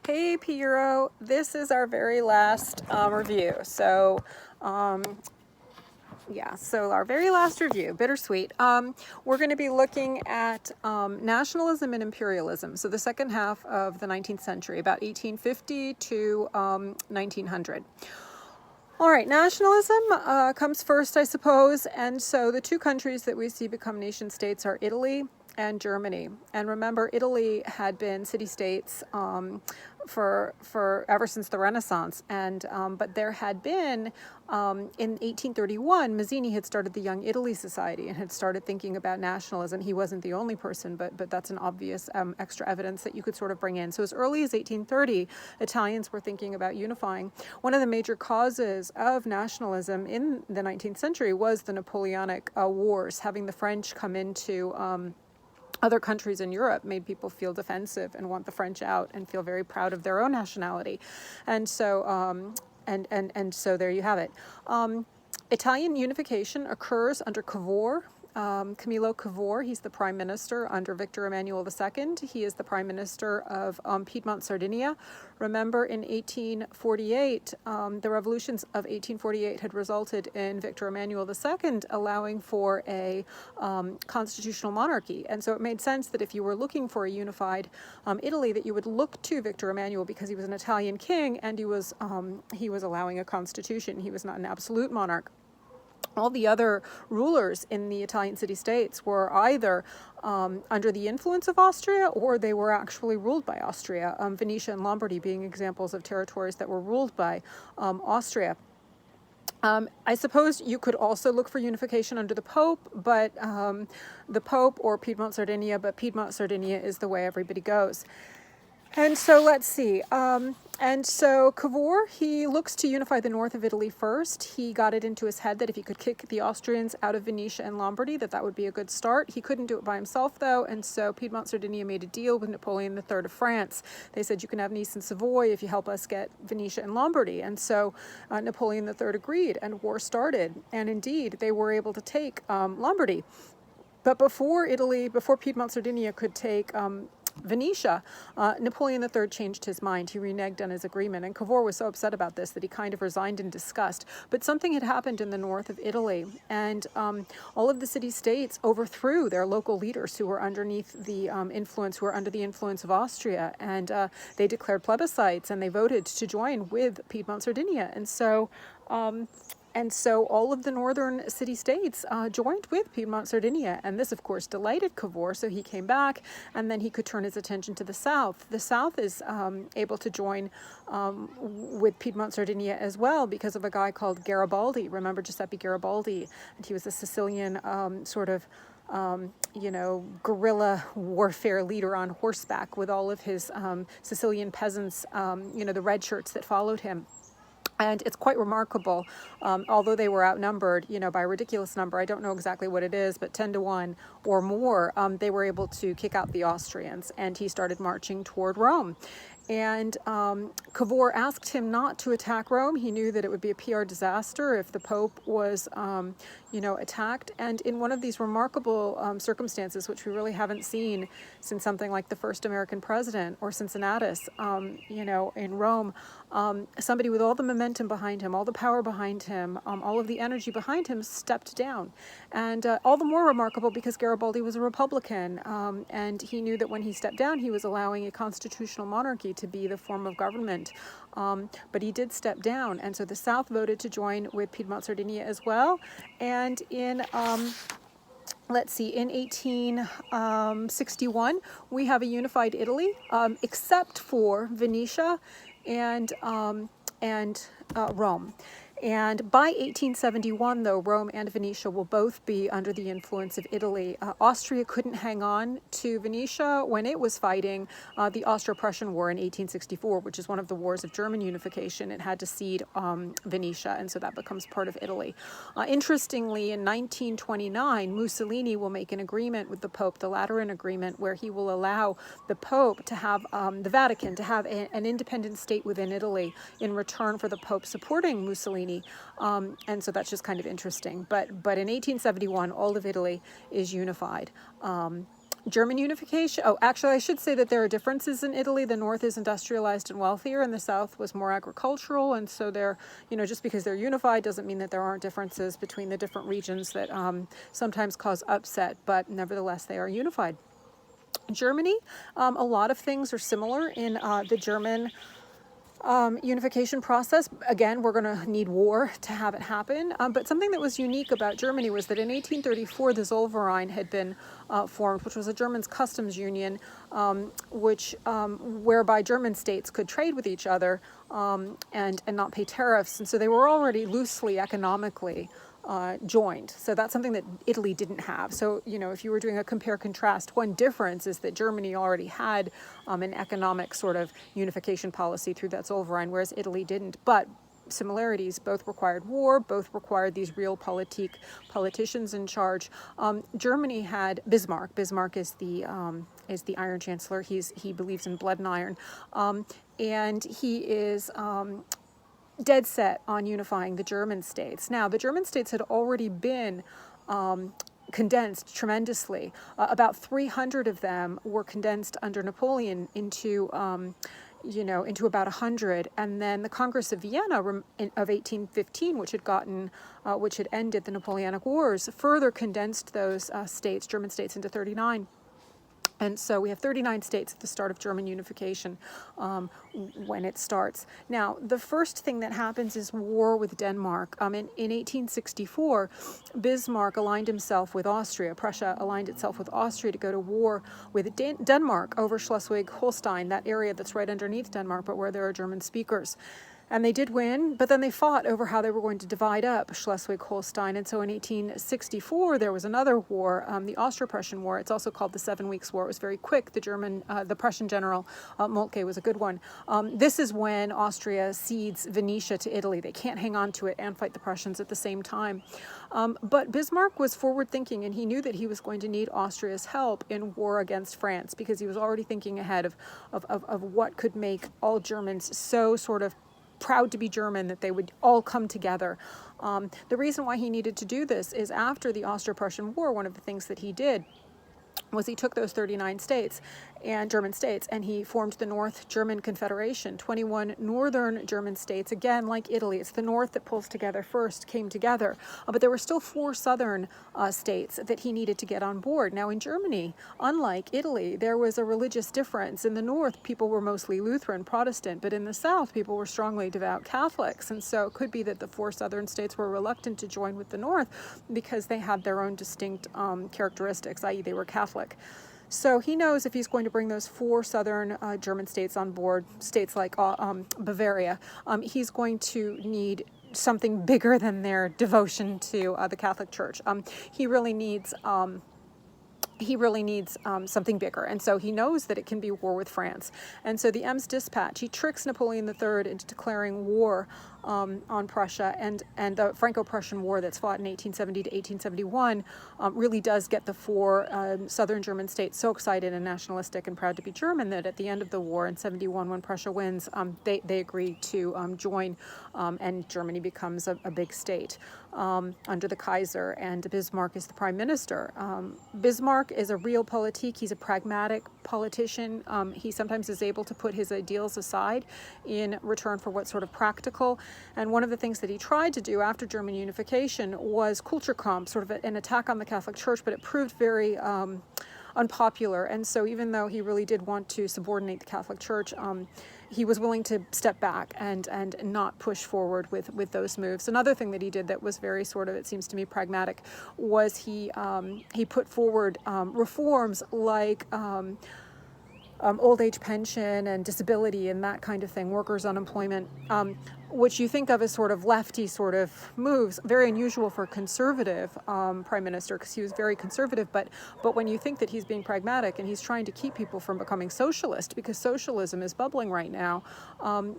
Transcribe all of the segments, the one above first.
Hey Piero, this is our very last review. So our very last review, bittersweet. We're going to be looking at nationalism and imperialism. So the second half of the 19th century, about 1850 to 1900. All right, nationalism comes first, I suppose. And so the two countries that we see become nation states are Italy and Germany. And remember, Italy had been city-states for ever since the Renaissance. But there had been, in 1831, Mazzini had started the Young Italy Society and had started thinking about nationalism. He wasn't the only person, but that's an obvious extra evidence that you could sort of bring in. So as early as 1830, Italians were thinking about unifying. One of the major causes of nationalism in the 19th century was the Napoleonic Wars. Having the French come into other countries in Europe made people feel defensive and want the French out and feel very proud of their own nationality. And so so there you have it. Italian unification occurs under Cavour. Camillo Cavour, he's the prime minister under Victor Emmanuel II. He is the prime minister of Piedmont, Sardinia. Remember, in 1848, the revolutions of 1848 had resulted in Victor Emmanuel II allowing for a constitutional monarchy. And so it made sense that if you were looking for a unified Italy, that you would look to Victor Emmanuel because he was an Italian king and he was allowing a constitution. He was not an absolute monarch. All the other rulers in the Italian city-states were either under the influence of Austria or they were actually ruled by Austria, Venetia and Lombardy being examples of territories that were ruled by Austria. I suppose you could also look for unification under the Pope, but the Pope or Piedmont, Sardinia, but Piedmont, Sardinia is the way everybody goes. And so let's see. And so Cavour, he looks to unify the north of Italy first. He got it into his head that if he could kick the Austrians out of Venetia and Lombardy, that would be a good start. He couldn't do it by himself, though, and so Piedmont, Sardinia made a deal with Napoleon III of France. They said, you can have Nice and Savoy if you help us get Venetia and Lombardy. And so Napoleon III agreed, and war started. And indeed, they were able to take Lombardy. But before Piedmont, Sardinia could take Venetia, Napoleon III changed his mind. He reneged on his agreement, and Cavour was so upset about this that he kind of resigned in disgust. But something had happened in the north of Italy, and all of the city-states overthrew their local leaders who were under the influence of Austria, and they declared plebiscites, and they voted to join with Piedmont, Sardinia, and so all of the northern city-states joined with Piedmont, Sardinia, and this, of course, delighted Cavour, so he came back, and then he could turn his attention to the south. The south is able to join with Piedmont, Sardinia as well because of a guy called Garibaldi. Remember Giuseppe Garibaldi? And he was a Sicilian guerrilla warfare leader on horseback with all of his Sicilian peasants, the red shirts that followed him. And it's quite remarkable, although they were outnumbered, by a ridiculous number. I don't know exactly what it is, but 10 to 1 or more, they were able to kick out the Austrians, and he started marching toward Rome. And Cavour asked him not to attack Rome. He knew that it would be a PR disaster if the Pope was, attacked. And in one of these remarkable circumstances, which we really haven't seen since something like the first American president or Cincinnatus, in Rome, somebody with all the momentum behind him, all the power behind him, all of the energy behind him stepped down. And all the more remarkable because Garibaldi was a Republican, and he knew that when he stepped down, he was allowing a constitutional monarchy to be the form of government. But he did step down, and so the South voted to join with Piedmont, Sardinia as well. And in 1861, we have a unified Italy, except for Venetia and Rome. And by 1871, though, Rome and Venetia will both be under the influence of Italy. Austria couldn't hang on to Venetia when it was fighting the Austro-Prussian War in 1864, which is one of the wars of German unification. It had to cede Venetia, and so that becomes part of Italy. Interestingly, in 1929, Mussolini will make an agreement with the Pope, the Lateran Agreement, where he will allow the Pope to have the Vatican to have an independent state within Italy in return for the Pope supporting Mussolini. And so that's just kind of interesting. But in 1871, all of Italy is unified. German unification. Oh, actually, I should say that there are differences in Italy. The north is industrialized and wealthier, and the south was more agricultural. And so they're, just because they're unified doesn't mean that there aren't differences between the different regions that sometimes cause upset, but nevertheless, they are unified. Germany, a lot of things are similar in the German unification process. Again, we're going to need war to have it happen. But something that was unique about Germany was that in 1834, the Zollverein had been formed, which was a German customs union, whereby German states could trade with each other and not pay tariffs. And so they were already loosely economically joined. So that's something that Italy didn't have. So, if you were doing a compare-contrast, one difference is that Germany already had an economic sort of unification policy through that Zollverein, whereas Italy didn't. But similarities, both required war, both required these real politicians in charge. Germany had Bismarck. Bismarck is the Iron Chancellor. He believes in blood and iron, and he is dead set on unifying the German states. Now, the German states had already been condensed tremendously. About 300 of them were condensed under Napoleon into about 100. And then the Congress of Vienna of 1815, which had ended the Napoleonic Wars, further condensed those German states, into 39. And so we have 39 states at the start of German unification when it starts. Now, the first thing that happens is war with Denmark. In 1864, Bismarck aligned himself with Austria. Prussia aligned itself with Austria to go to war with Denmark over Schleswig-Holstein, that area that's right underneath Denmark, but where there are German speakers. And they did win, but then they fought over how they were going to divide up Schleswig-Holstein. And so in 1864, there was another war, the Austro-Prussian War. It's also called the 7 Weeks' War. It was very quick. The Prussian general, Moltke, was a good one. This is when Austria cedes Venetia to Italy. They can't hang on to it and fight the Prussians at the same time. But Bismarck was forward-thinking, and he knew that he was going to need Austria's help in war against France, because he was already thinking ahead of what could make all Germans so sort of proud to be German that they would all come together. The reason why he needed to do this is after the Austro-Prussian War, one of the things that he did was he took those 39 states and German states, and he formed the North German Confederation. 21 northern German states, again, like Italy, it's the north that pulls together first, came together. But there were still 4 southern states that he needed to get on board. Now, in Germany, unlike Italy, there was a religious difference. In the north, people were mostly Lutheran, Protestant, but in the south, people were strongly devout Catholics. And so it could be that the 4 southern states were reluctant to join with the north because they had their own distinct characteristics, i.e. they were Catholic. So he knows if he's going to bring those 4 southern German states on board, states like Bavaria, he's going to need something bigger than their devotion to the Catholic Church. He really needs something bigger. And so he knows that it can be war with France. And so the Ems Dispatch, he tricks Napoleon III into declaring war on Prussia, and the Franco-Prussian War that's fought in 1870 to 1871 really does get the 4 southern German states so excited and nationalistic and proud to be German that at the end of the war in 71, when Prussia wins, they agree to join, and Germany becomes a big state under the Kaiser, and Bismarck is the prime minister. Bismarck is a realpolitik. He's a pragmatic politician. He sometimes is able to put his ideals aside in return for what's sort of practical. And one of the things that he tried to do after German unification was Kulturkampf, sort of an attack on the Catholic Church, but it proved very unpopular. And so even though he really did want to subordinate the Catholic Church, he was willing to step back and not push forward with those moves. Another thing that he did that was very sort of, it seems to me, pragmatic, was he put forward reforms like old age pension and disability and that kind of thing, workers' unemployment, which you think of as sort of lefty sort of moves, very unusual for a conservative prime minister, because he was very conservative. But when you think that he's being pragmatic and he's trying to keep people from becoming socialist, because socialism is bubbling right now,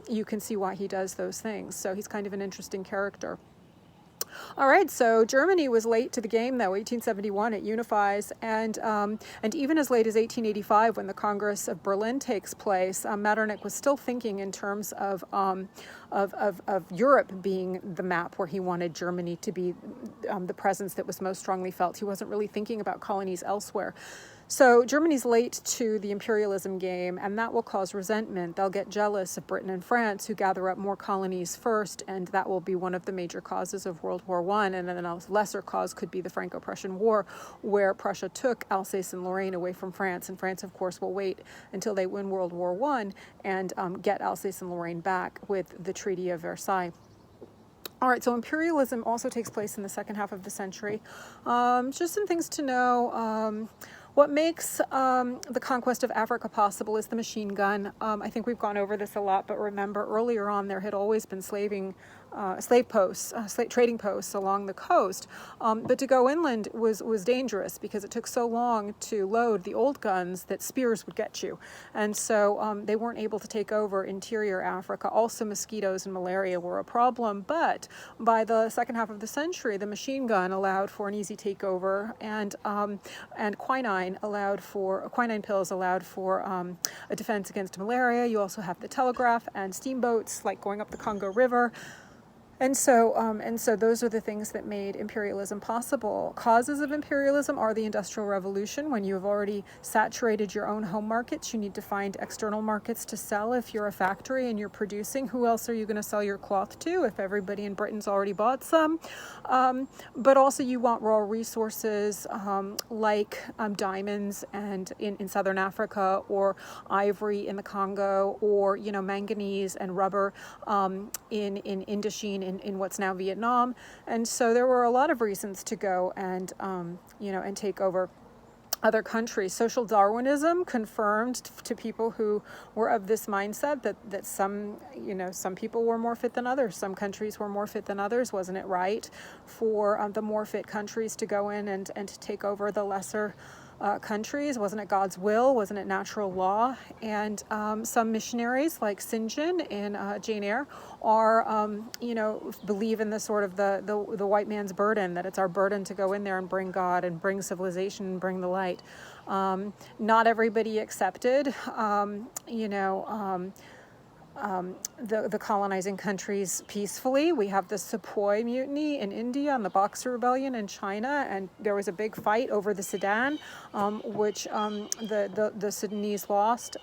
you can see why he does those things. So he's kind of an interesting character. All right, so Germany was late to the game, though. 1871, it unifies, and even as late as 1885, when the Congress of Berlin takes place, Metternich was still thinking in terms of Europe being the map where he wanted Germany to be the presence that was most strongly felt. He wasn't really thinking about colonies elsewhere. So Germany's late to the imperialism game, and that will cause resentment. They'll get jealous of Britain and France, who gather up more colonies first, and that will be one of the major causes of World War I. And then a lesser cause could be the Franco-Prussian War, where Prussia took Alsace and Lorraine away from France, and France, of course, will wait until they win World War I and get Alsace and Lorraine back with the Treaty of Versailles. All right, so imperialism also takes place in the second half of the century. Just some things to know. What makes the conquest of Africa possible is the machine gun. I think we've gone over this a lot, but remember earlier on there had always been slave posts, trading posts along the coast. But to go inland was dangerous because it took so long to load the old guns that spears would get you. And so they weren't able to take over interior Africa. Also, mosquitoes and malaria were a problem. But by the second half of the century, the machine gun allowed for an easy takeover, and quinine pills allowed for a defense against malaria. You also have the telegraph and steamboats, like going up the Congo River. And so those are the things that made imperialism possible. Causes of imperialism are the Industrial Revolution. When you have already saturated your own home markets, you need to find external markets to sell. If you're a factory and you're producing, who else are you going to sell your cloth to if everybody in Britain's already bought some? But also you want raw resources like diamonds and in Southern Africa, or ivory in the Congo, or manganese and rubber in Indochine, in what's now Vietnam. And so there were a lot of reasons to go and take over other countries. Social Darwinism confirmed to people who were of this mindset that some people were more fit than others. Some countries were more fit than others. Wasn't it right for the more fit countries to go in and to take over the lesser countries? Wasn't it God's will? Wasn't it natural law? And some missionaries like St. John in Jane Eyre are, believe in the sort of the white man's burden, that it's our burden to go in there and bring God and bring civilization and bring the light. Not everybody accepted, the colonizing countries peacefully. We have the Sepoy Mutiny in India and the Boxer Rebellion in China, and there was a big fight over the Sudan, which the Sudanese lost.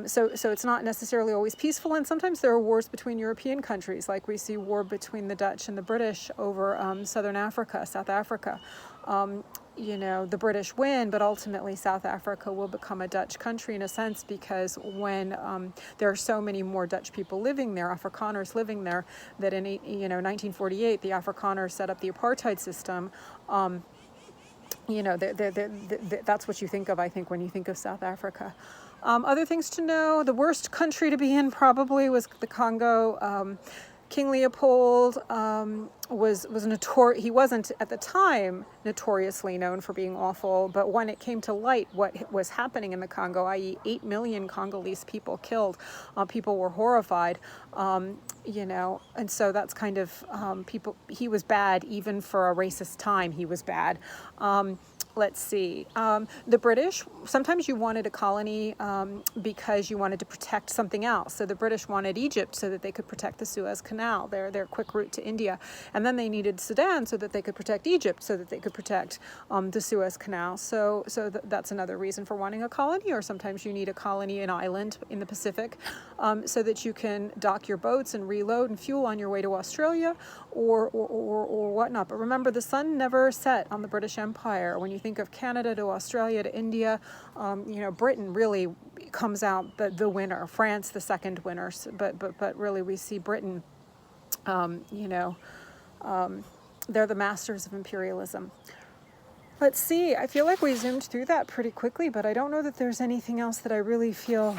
So it's not necessarily always peaceful, and sometimes there are wars between European countries, like we see war between the Dutch and the British over South Africa. The British win, but ultimately South Africa will become a Dutch country in a sense, because when there are so many more Dutch people living there, Afrikaners living there, that in 1948 the Afrikaners set up the apartheid system. That's what you think of, I think, when you think of South Africa. Other things to know: the worst country to be in probably was the Congo. King Leopold was notorious. He wasn't at the time notoriously known for being awful, but when it came to light what was happening in the Congo, i.e. 8 million Congolese people killed, people were horrified, and so that's kind of he was bad even for a racist time. He was bad. Let's see. The British, sometimes you wanted a colony because you wanted to protect something else. So the British wanted Egypt so that they could protect the Suez Canal, their quick route to India. And then they needed Sudan so that they could protect Egypt, so that they could protect the Suez Canal. So that's another reason for wanting a colony. Or sometimes you need a colony, an island in the Pacific, so that you can dock your boats and reload and fuel on your way to Australia or whatnot. But remember, the sun never set on the British Empire. When you think of Canada to Australia to India, Britain really comes out the winner. France the second winner, but really we see Britain. They're the masters of imperialism. Let's see. I feel like we zoomed through that pretty quickly, but I don't know that there's anything else that I really feel.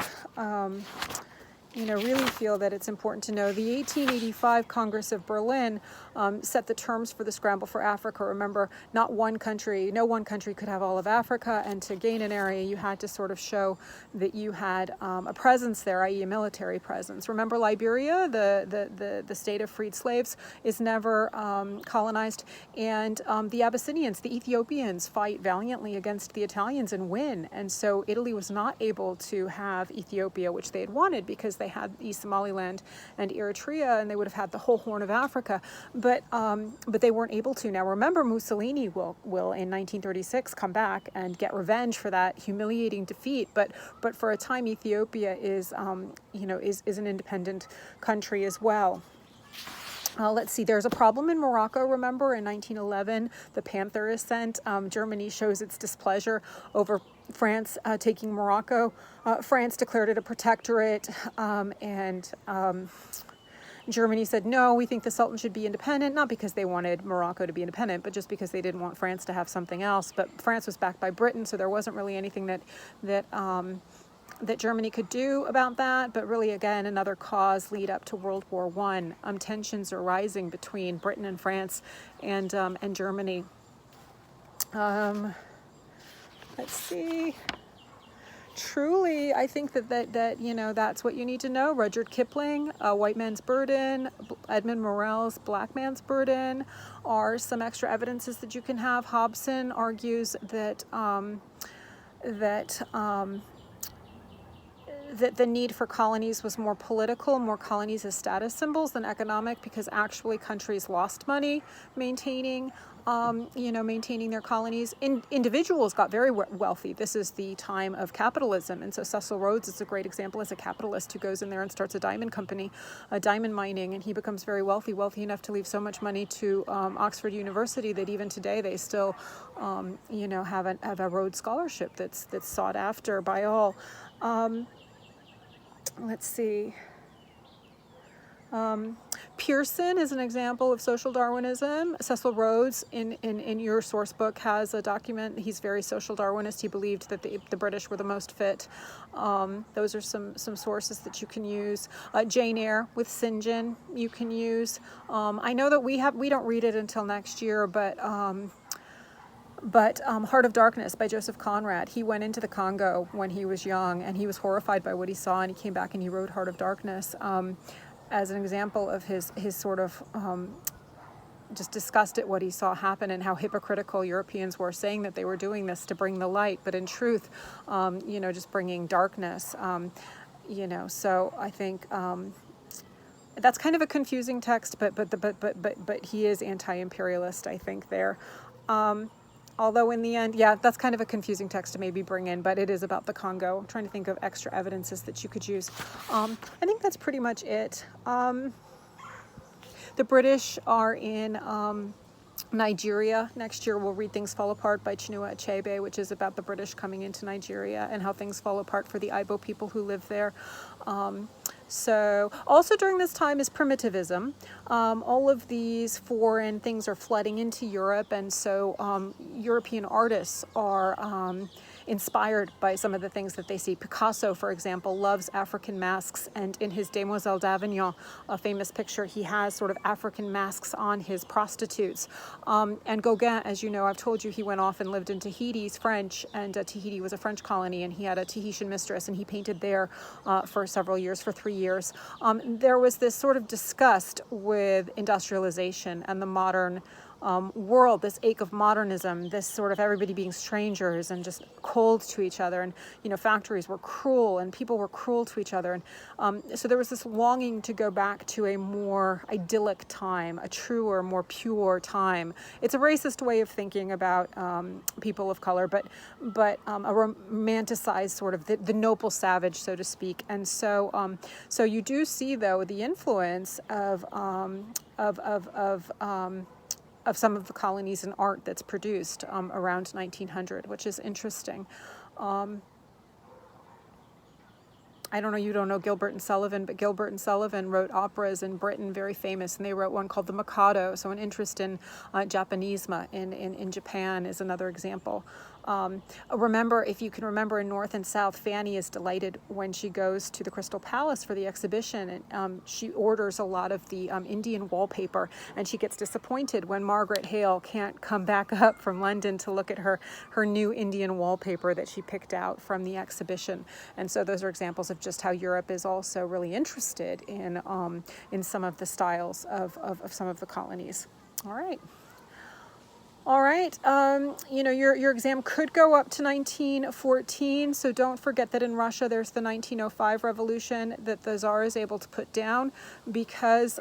That it's important to know. The 1885 Congress of Berlin set the terms for the scramble for Africa. Remember, no one country could have all of Africa, and to gain an area, you had to sort of show that you had a presence there, i.e. a military presence. Remember, Liberia, the state of freed slaves, is never colonized, and the Abyssinians, the Ethiopians, fight valiantly against the Italians and win, and so Italy was not able to have Ethiopia, which they had wanted, because they had East Somaliland and Eritrea, and they would have had the whole Horn of Africa, but they weren't able to. Now remember, Mussolini will in 1936 come back and get revenge for that humiliating defeat, but for a time Ethiopia is an independent country as well. Let's see, there's a problem in Morocco, remember, in 1911, the Panther is sent. Germany shows its displeasure over France taking Morocco. France declared it a protectorate, and Germany said, no, we think the Sultan should be independent, not because they wanted Morocco to be independent, but just because they didn't want France to have something else. But France was backed by Britain, so there wasn't really anything that Germany could do about that. But really, again, another cause lead up to World War I. Tensions are rising between Britain and France and Germany. Let's see. Truly, I think that that's what you need to know. Rudyard Kipling, White Man's Burden, Edmund Morell's Black Man's Burden are some extra evidences that you can have. Hobson argues that the need for colonies was more political, more colonies as status symbols than economic, because actually countries lost money maintaining their colonies. Individuals got very wealthy. This is the time of capitalism. And so Cecil Rhodes is a great example as a capitalist who goes in there and starts a diamond company, diamond mining, and he becomes very wealthy enough to leave so much money to Oxford University that even today they still, have a Rhodes Scholarship that's sought after by all. Let's see. Pearson is an example of social Darwinism. Cecil Rhodes, in your source book, has a document. He's very social Darwinist. He believed that the British were the most fit. Those are some sources that you can use. Jane Eyre with St. John you can use. I know that we don't read it until next year, but Heart of Darkness by Joseph Conrad. He went into the Congo when he was young, and he was horrified by what he saw, and he came back and he wrote Heart of Darkness as an example of his sort of just disgust at what he saw happen and how hypocritical Europeans were, saying that they were doing this to bring the light, but in truth, just bringing darkness. So I think that's kind of a confusing text, but he is anti-imperialist, I think, there. Although in the end, that's kind of a confusing text to maybe bring in, but it is about the Congo. I'm trying to think of extra evidences that you could use. I think that's pretty much it. The British are in Nigeria. Next year we'll read Things Fall Apart by Chinua Achebe, which is about the British coming into Nigeria and how things fall apart for the Igbo people who live there. So also during this time is primitivism. All of these foreign things are flooding into Europe, and so European artists are inspired by some of the things that they see. Picasso, for example, loves African masks, and in his Demoiselle d'Avignon, a famous picture, he has sort of African masks on his prostitutes. And Gauguin, as you know, I've told you, he went off and lived in Tahiti. He's French, and Tahiti was a French colony, and he had a Tahitian mistress, and he painted there for several years, for 3 years. There was this sort of disgust with industrialization and the modern world, this ache of modernism, this sort of everybody being strangers and just cold to each other, and factories were cruel and people were cruel to each other, and so there was this longing to go back to a more idyllic time, a truer, more pure time. It's a racist way of thinking about people of color, but a romanticized sort of the noble savage, so to speak. And so you do see, though, the influence of some of the colonies in art that's produced around 1900, which is interesting. I don't know, you don't know Gilbert and Sullivan, but Gilbert and Sullivan wrote operas in Britain, very famous, and they wrote one called The Mikado. So an interest in Japanisme in Japan is another example. Remember, if you can remember, in North and South, Fanny is delighted when she goes to the Crystal Palace for the exhibition, and she orders a lot of the Indian wallpaper, and she gets disappointed when Margaret Hale can't come back up from London to look at her new Indian wallpaper that she picked out from the exhibition. And so those are examples of just how Europe is also really interested in some of the styles of some of the colonies. All right. All right, you know, your exam could go up to 1914, so don't forget that in Russia there's the 1905 revolution that the Tsar is able to put down because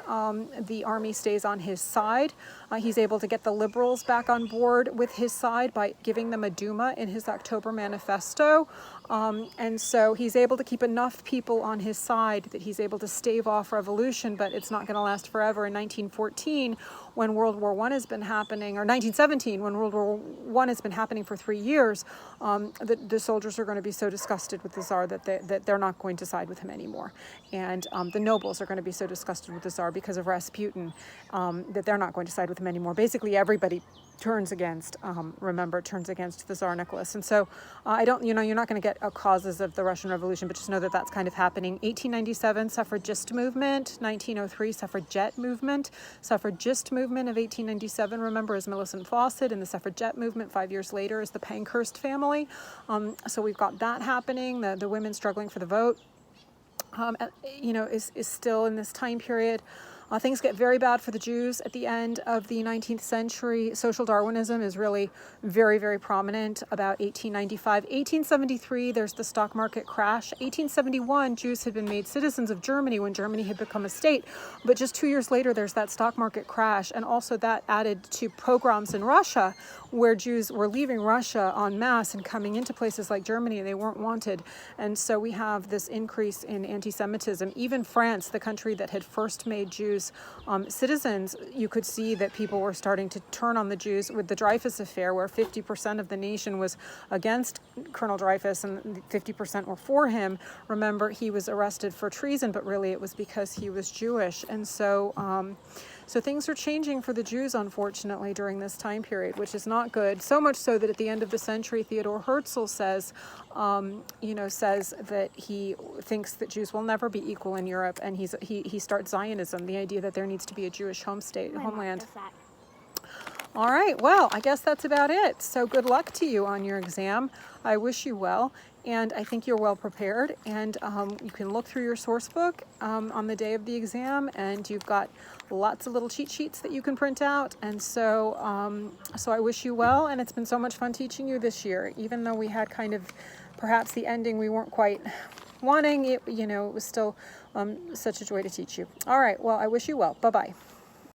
the army stays on his side. He's able to get the liberals back on board with his side by giving them a Duma in his October manifesto. And so he's able to keep enough people on his side that he's able to stave off revolution, but it's not going to last forever. In 1914, when World War I has been happening, or 1917, when World War I has been happening for 3 years, the soldiers are going to be so disgusted with the Tsar that they're not going to side with him anymore. And the nobles are going to be so disgusted with the Tsar because of Rasputin that they're not going to side with him anymore. Basically, everybody turns against the Tsar Nicholas. And so you're not going to get causes of the Russian Revolution, but just know that that's kind of happening. 1897, suffragist movement. 1903, suffragette movement. Suffragist movement of 1897, remember, is Millicent Fawcett, and the suffragette movement 5 years later is the Pankhurst family. So we've got that happening, the women struggling for the vote. Is still in this time period. Things get very bad for the Jews at the end of the 19th century. Social Darwinism is really very, very prominent about 1895. 1873, there's the stock market crash. 1871, Jews had been made citizens of Germany when Germany had become a state. But just 2 years later, there's that stock market crash. And also that added to pogroms in Russia, where Jews were leaving Russia en masse and coming into places like Germany. They weren't wanted. And so we have this increase in anti-Semitism. Even France, the country that had first made Jews citizens, you could see that people were starting to turn on the Jews with the Dreyfus affair, where 50% of the nation was against Colonel Dreyfus and 50% were for him. Remember, he was arrested for treason, but really it was because he was Jewish. And so things are changing for the Jews, unfortunately, during this time period, which is not good. So much so that at the end of the century, Theodor Herzl says that he thinks that Jews will never be equal in Europe, and he starts Zionism, the idea that there needs to be a Jewish homeland. All right, well, I guess that's about it. So good luck to you on your exam. I wish you well, and I think you're well prepared. And you can look through your source book on the day of the exam, and you've got lots of little cheat sheets that you can print out. And so I wish you well, and it's been so much fun teaching you this year, even though we had kind of perhaps the ending we weren't quite wanting. It was still such a joy to teach you. All right, well, I wish you well. Bye-bye.